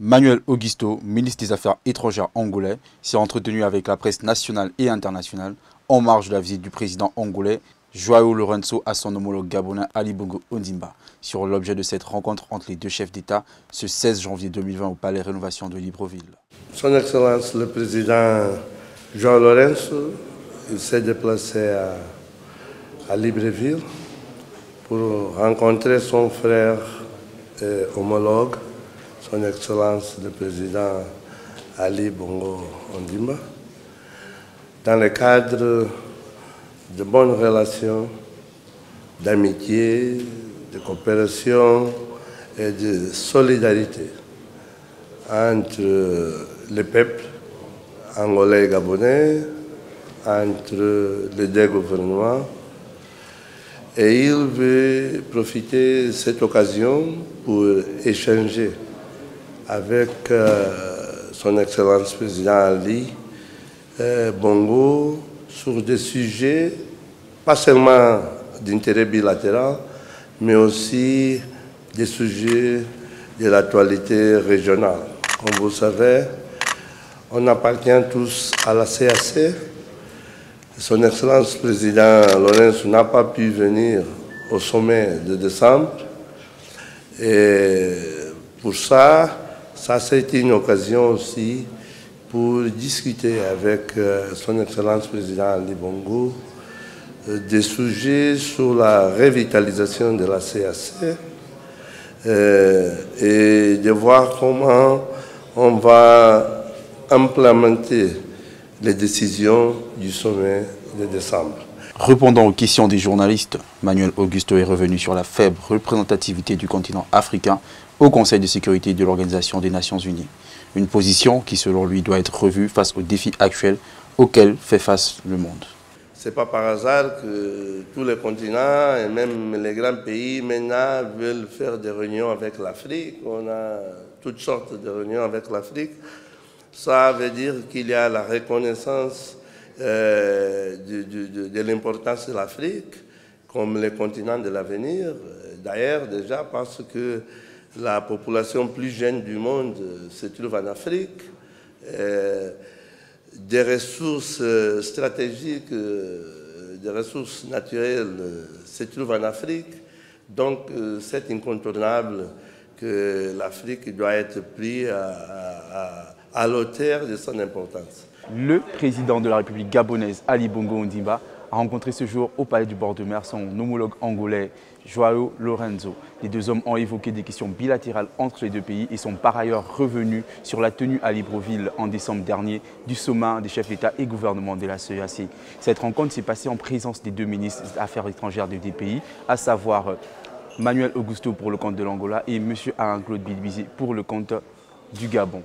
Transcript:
Manuel Augusto, ministre des Affaires étrangères angolais, s'est entretenu avec la presse nationale et internationale en marge de la visite du président angolais João Lourenço à son homologue gabonais Ali Bongo Ondimba sur l'objet de cette rencontre entre les deux chefs d'État ce 16 janvier 2020 au Palais Rénovation de Libreville. Son Excellence le président João Lourenço s'est déplacé à Libreville pour rencontrer son frère et homologue, Son Excellence le président Ali Bongo Ondimba, dans le cadre de bonnes relations, d'amitié, de coopération et de solidarité entre les peuples angolais et gabonais, entre les deux gouvernements. Et il veut profiter de cette occasion pour échanger avec son Excellence président Ali Bongo sur des sujets pas seulement d'intérêt bilatéral, mais aussi des sujets de l'actualité régionale. Comme vous savez, on appartient tous à la CAC. Son Excellence président Lourenço n'a pas pu venir au sommet de décembre. Et pour ça, c'était une occasion aussi pour discuter avec son Excellence président Ali Bongo des sujets sur la revitalisation de la CAC et de voir comment on va implémenter les décisions du sommet de décembre. Répondant aux questions des journalistes, Manuel Augusto est revenu sur la faible représentativité du continent africain au Conseil de sécurité de l'Organisation des Nations Unies. Une position qui, selon lui, doit être revue face aux défis actuels auxquels fait face le monde. Ce n'est pas par hasard que tous les continents et même les grands pays maintenant veulent faire des réunions avec l'Afrique. On a toutes sortes de réunions avec l'Afrique. Ça veut dire qu'il y a la reconnaissance de l'importance de l'Afrique comme le continent de l'avenir. D'ailleurs, déjà parce que la population plus jeune du monde se trouve en Afrique. Des ressources stratégiques, des ressources naturelles se trouvent en Afrique. Donc, c'est incontournable que l'Afrique doit être prise à l'auteur de son importance. Le président de la République gabonaise, Ali Bongo Ondimba, a rencontré ce jour au Palais du bord de mer son homologue angolais, João Lourenço. Les deux hommes ont évoqué des questions bilatérales entre les deux pays et sont par ailleurs revenus sur la tenue à Libreville en décembre dernier du sommet des chefs d'État et gouvernement de la CEAC. Cette rencontre s'est passée en présence des deux ministres des Affaires étrangères des deux pays, à savoir Manuel Augusto pour le compte de l'Angola et M. Alain-Claude Bilbisi pour le compte du Gabon.